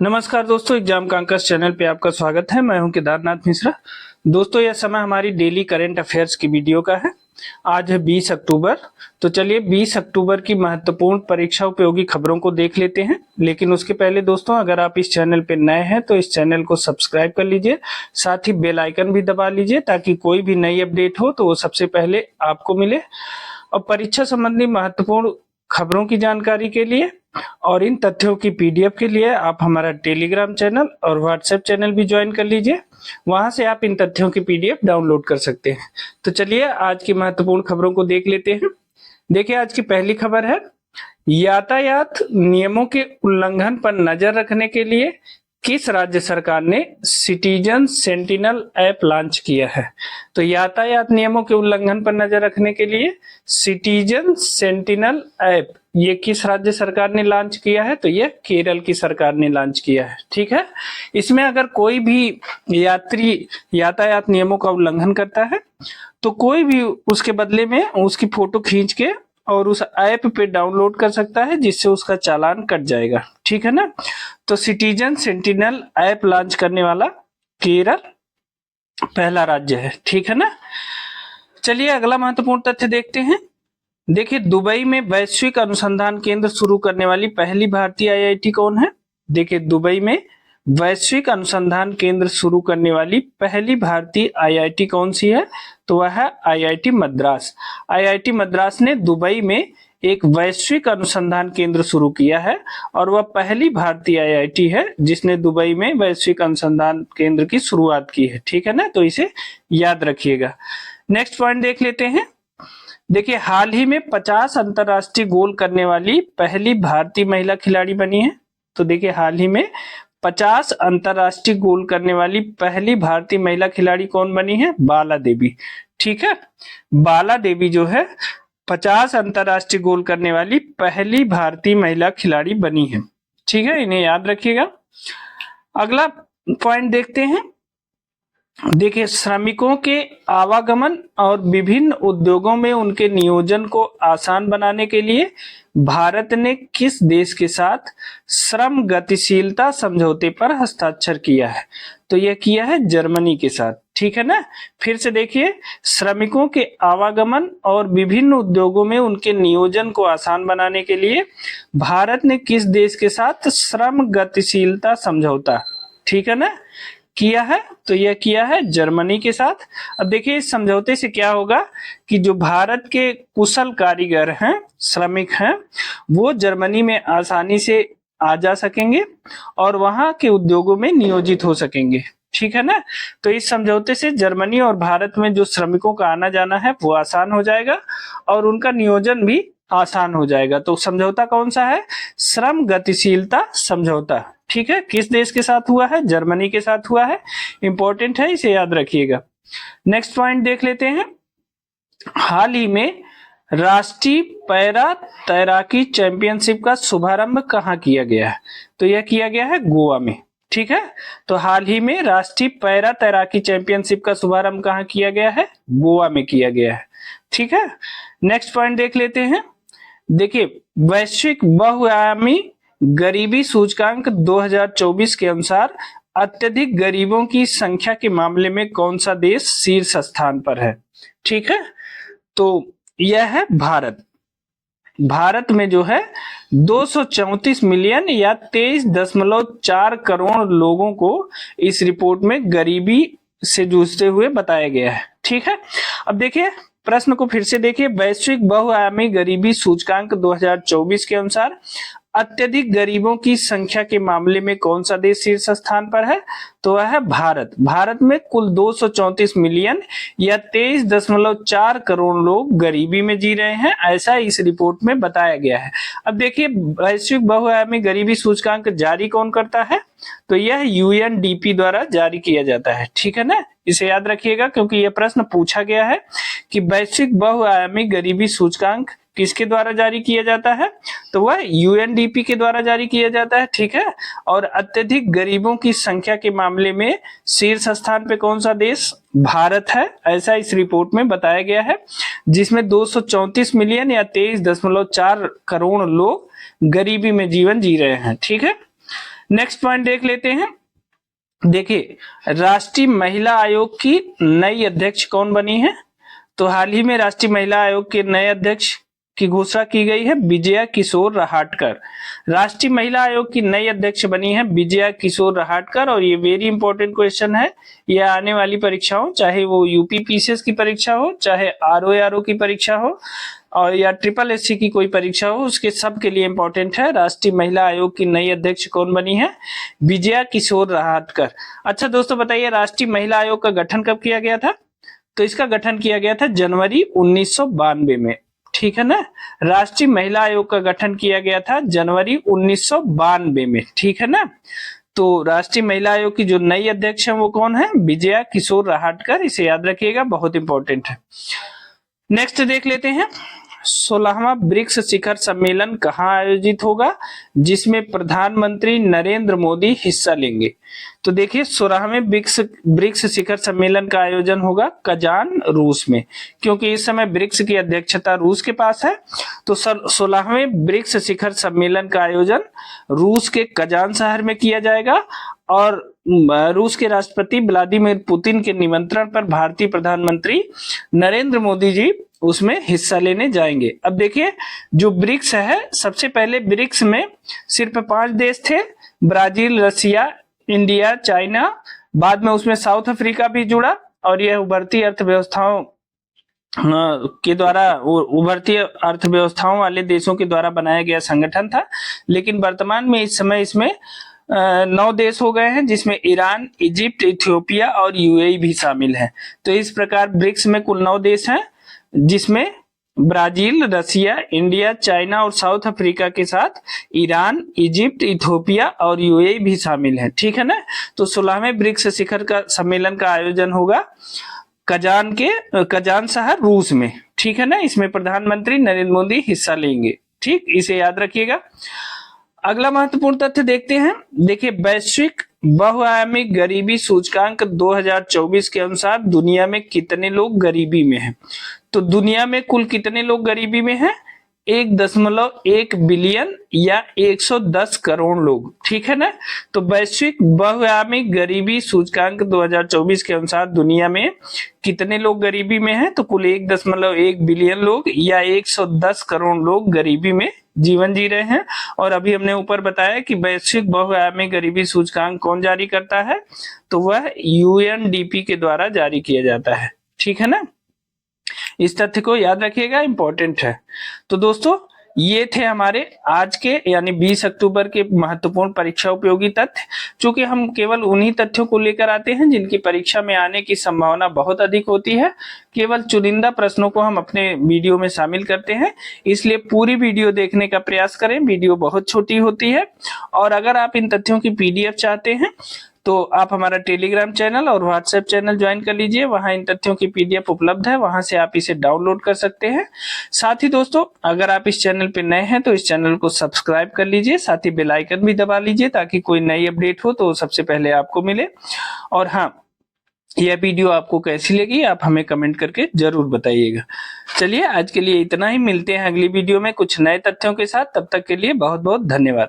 नमस्कार दोस्तों, exam कांकस channel पे आपका स्वागत है। मैं हूं केदारनाथ मिश्रा। दोस्तों, यह समय हमारी डेली करंट अफेयर्स की वीडियो का है। आज है 20 अक्टूबर। तो चलिए 20 अक्टूबर की महत्वपूर्ण परीक्षा उपयोगी खबरों को देख लेते हैं। लेकिन उसके पहले दोस्तों, अगर आप इस चैनल पे नए हैं तो इस चैनल को सब्सक्राइब कर लीजिए, साथ ही बेल आइकन भी दबा लीजिए ताकि कोई भी नई अपडेट हो तो वो सबसे पहले आपको मिले। और परीक्षा संबंधी महत्वपूर्ण खबरों की जानकारी के लिए और इन तथ्यों की पीडीएफ के लिए आप हमारा टेलीग्राम चैनल और व्हाट्सएप चैनल भी ज्वाइन कर लीजिए। वहां से आप इन तथ्यों की पीडीएफ डाउनलोड कर सकते हैं। तो चलिए आज की महत्वपूर्ण खबरों को देख लेते हैं। देखिए, आज की पहली खबर है, यातायात नियमों के उल्लंघन पर नजर रखने के लिए किस राज्य सरकार ने सिटीजन सेंटिनल ऐप लॉन्च किया है। तो यातायात नियमों के उल्लंघन पर नजर रखने के लिए सिटीजन सेंटिनल ऐप ये किस राज्य सरकार ने लॉन्च किया है। तो ये केरल की सरकार ने लॉन्च किया है। ठीक है, इसमें अगर कोई भी यात्री यातायात नियमों का उल्लंघन करता है तो कोई भी उसके बदले में उसकी फोटो खींच के और उस ऐप पे डाउनलोड कर सकता है, जिससे उसका चालान कट जाएगा। ठीक है ना। तो सिटीजन सेंटिनल ऐप लॉन्च करने वाला केरल पहला राज्य है। ठीक है ना। चलिए अगला महत्वपूर्ण तथ्य देखते हैं। देखिए, दुबई में वैश्विक अनुसंधान केंद्र शुरू करने वाली पहली भारतीय आईआईटी कौन है। देखिए, दुबई में वैश्विक अनुसंधान केंद्र शुरू करने वाली पहली भारतीय आईआईटी कौन सी है। तो वह है आईआईटी मद्रास। आईआईटी मद्रास ने दुबई में एक वैश्विक अनुसंधान केंद्र शुरू किया है और वह पहली भारतीय आईआईटी है जिसने दुबई में वैश्विक अनुसंधान केंद्र की शुरुआत की है। ठीक है ना, तो इसे याद रखिएगा। नेक्स्ट पॉइंट देख लेते हैं। देखिए, हाल ही में 50 अंतरराष्ट्रीय गोल करने वाली पहली भारतीय महिला खिलाड़ी बनी है। तो देखिए, हाल ही में 50 अंतरराष्ट्रीय गोल करने वाली पहली भारतीय महिला खिलाड़ी कौन बनी है। बाला देवी। ठीक है, बाला देवी जो है 50 अंतरराष्ट्रीय गोल करने वाली पहली भारतीय महिला खिलाड़ी बनी है। ठीक है, इन्हें याद रखिएगा। अगला पॉइंट देखते हैं। देखिए, श्रमिकों के आवागमन और विभिन्न उद्योगों में उनके नियोजन को आसान बनाने के लिए भारत ने किस देश के साथ श्रम गतिशीलता समझौते पर हस्ताक्षर किया है। तो यह किया है जर्मनी के साथ। ठीक है ना। फिर से देखिए, श्रमिकों के आवागमन और विभिन्न उद्योगों में उनके नियोजन को आसान बनाने के लिए भारत ने किस देश के साथ श्रम गतिशीलता समझौता, ठीक है ना, किया है। तो यह किया है जर्मनी के साथ। अब देखिए, इस समझौते से क्या होगा कि जो भारत के कुशल कारीगर हैं, श्रमिक हैं, वो जर्मनी में आसानी से आ जा सकेंगे और वहां के उद्योगों में नियोजित हो सकेंगे। ठीक है ना। तो इस समझौते से जर्मनी और भारत में जो श्रमिकों का आना जाना है वो आसान हो जाएगा और उनका नियोजन भी आसान हो जाएगा। तो समझौता कौन सा है। श्रम गतिशीलता समझौता। ठीक है, किस देश के साथ हुआ है। जर्मनी के साथ हुआ है। इंपॉर्टेंट है, इसे याद रखिएगा। नेक्स्ट पॉइंट देख लेते हैं। हाल ही में राष्ट्रीय पैरा तैराकी चैंपियनशिप का शुभारंभ कहाँ किया गया है। तो यह किया गया है गोवा में। ठीक है, तो हाल ही में राष्ट्रीय पैरा तैराकी चैंपियनशिप का शुभारंभ कहाँ किया गया है। गोवा में किया गया है। ठीक है, नेक्स्ट पॉइंट देख लेते हैं। देखिए, वैश्विक बहुआयामी गरीबी सूचकांक 2024 के अनुसार अत्यधिक गरीबों की संख्या के मामले में कौन सा देश शीर्ष स्थान पर है। ठीक है, तो यह है भारत। भारत में जो है 234 मिलियन या 23.4 करोड़ लोगों को इस रिपोर्ट में गरीबी से जूझते हुए बताया गया है। ठीक है, अब देखिए प्रश्न को फिर से देखिए। वैश्विक बहुआयामी गरीबी सूचकांक 2024 के अनुसार अत्यधिक गरीबों की संख्या के मामले में कौन सा देश शीर्ष स्थान पर है। तो वह है भारत। भारत में कुल 234 मिलियन या 23.4 करोड़ लोग गरीबी में जी रहे हैं, ऐसा इस रिपोर्ट में बताया गया है। अब देखिए, वैश्विक बहुआयामी गरीबी सूचकांक जारी कौन करता है। तो यह यूएनडीपी द्वारा जारी किया जाता है। ठीक है ना, इसे याद रखिएगा क्योंकि यह प्रश्न पूछा गया है कि वैश्विक बहुआयामी गरीबी सूचकांक किसके द्वारा जारी किया जाता है। तो वह यूएनडीपी के द्वारा जारी किया जाता है। ठीक है, और अत्यधिक गरीबों की संख्या के मामले में शीर्ष स्थान पे कौन सा देश। भारत है, ऐसा इस रिपोर्ट में बताया गया है, जिसमें 234 मिलियन या 23.4 करोड़ लोग गरीबी में जीवन जी रहे हैं। ठीक है, नेक्स्ट पॉइंट देख लेते हैं। देखिए, राष्ट्रीय महिला आयोग की नई अध्यक्ष कौन बनी है? तो हाल ही में राष्ट्रीय महिला आयोग के नए अध्यक्ष की घोषणा की गई है, विजया किशोर रहाटकर। राष्ट्रीय महिला आयोग की नई अध्यक्ष बनी है विजया किशोर रहाटकर। और ये वेरी इंपॉर्टेंट क्वेश्चन है, ये आने वाली परीक्षाओं, चाहे वो यूपी पीसीएस की परीक्षा हो, चाहे आरओ की परीक्षा हो, और या ट्रिपल एससी की कोई परीक्षा हो, उसके सब के लिए इंपॉर्टेंट है। राष्ट्रीय महिला आयोग की नई अध्यक्ष कौन बनी है? विजया किशोर रहाटकर। अच्छा दोस्तों, बताइए राष्ट्रीय महिला आयोग का गठन कब किया गया था? तो इसका गठन किया गया था जनवरी 1992 में। ठीक है ना, राष्ट्रीय महिला आयोग का गठन किया गया था जनवरी 1992 में। ठीक है ना, तो राष्ट्रीय महिला आयोग की जो नई अध्यक्ष है वो कौन है? विजया किशोर रहाटकर। इसे याद रखिएगा, बहुत इंपॉर्टेंट है। नेक्स्ट देख लेते हैं, 16वां ब्रिक्स शिखर सम्मेलन कहाँ आयोजित होगा, जिसमें प्रधानमंत्री नरेंद्र मोदी हिस्सा लेंगे? तो देखिए, 16वें ब्रिक्स शिखर सम्मेलन का आयोजन होगा कजान, रूस में, क्योंकि इस समय ब्रिक्स की अध्यक्षता रूस के पास है। तो 16वें ब्रिक्स शिखर सम्मेलन का आयोजन रूस के कजान शहर में किया जाएगा। और रूस के राष्ट्रपति व्लादिमीर पुतिन के निमंत्रण पर भारतीय प्रधानमंत्री नरेंद्र मोदी जी उसमें हिस्सा लेने जाएंगे। अब देखिए, जो ब्रिक्स है, सबसे पहले ब्रिक्स में सिर्फ 5 देश थे, ब्राजील, रसिया, इंडिया, चाइना। बाद में उसमें साउथ अफ्रीका भी जुड़ा, और यह उभरती अर्थव्यवस्थाओं वाले देशों के द्वारा बनाया गया संगठन था। लेकिन वर्तमान में इस समय इसमें 9 देश हो गए हैं, जिसमें ईरान, इजिप्ट, इथियोपिया और यूएई भी शामिल हैं। तो इस प्रकार ब्रिक्स में कुल 9 देश हैं, जिसमें ब्राजील, रसिया, इंडिया, चाइना और साउथ अफ्रीका के साथ ईरान, इजिप्ट, इथियोपिया और यूएई भी शामिल हैं। ठीक है ना, तो 16वें ब्रिक्स शिखर का सम्मेलन का आयोजन होगा कजान शहर, रूस में। ठीक है ना, इसमें प्रधानमंत्री नरेंद्र मोदी हिस्सा लेंगे। ठीक, इसे याद रखिएगा। अगला महत्वपूर्ण तथ्य देखते हैं। देखिए, वैश्विक बहुआयामी गरीबी सूचकांक 2024 के अनुसार दुनिया में कितने लोग गरीबी में हैं? तो दुनिया में कुल कितने लोग गरीबी में हैं? 1.1 बिलियन या 110 करोड़ लोग। ठीक है ना, तो वैश्विक बहुआयामी गरीबी सूचकांक 2024 के अनुसार दुनिया में कितने लोग गरीबी में हैं? तो कुल 1.1 बिलियन लोग या 110 करोड़ लोग गरीबी में जीवन जी रहे हैं। और अभी हमने ऊपर बताया कि वैश्विक बहुआयामी गरीबी सूचकांक कौन जारी करता है? तो वह यूएनडीपी के द्वारा जारी किया जाता है। ठीक है ना, इस तथ्य को याद रखिएगा, इंपॉर्टेंट है। तो दोस्तों, ये थे हमारे आज के यानी 20 अक्टूबर के महत्वपूर्ण परीक्षा उपयोगी तथ्य। चूंकि हम केवल उन्हीं तथ्यों को लेकर आते हैं जिनकी परीक्षा में आने की संभावना बहुत अधिक होती है, केवल चुनिंदा प्रश्नों को हम अपने वीडियो में शामिल करते हैं, इसलिए पूरी वीडियो देखने का प्रयास करें। वीडियो बहुत छोटी होती है। और अगर आप इन तथ्यों की पीडीएफ चाहते हैं तो आप हमारा टेलीग्राम चैनल और व्हाट्सएप चैनल ज्वाइन कर लीजिए, वहां इन तथ्यों की पीडीएफ उपलब्ध है, वहां से आप इसे डाउनलोड कर सकते हैं। साथ ही दोस्तों, अगर आप इस चैनल पे नए हैं तो इस चैनल को सब्सक्राइब कर लीजिए, साथ ही बेल आइकन भी दबा लीजिए ताकि कोई नई अपडेट हो तो सबसे पहले आपको मिले। और हाँ, यह वीडियो आपको कैसी लगी आप हमें कमेंट करके जरूर बताइएगा। चलिए, आज के लिए इतना ही, मिलते हैं अगली वीडियो में कुछ नए तथ्यों के साथ। तब तक के लिए बहुत बहुत धन्यवाद।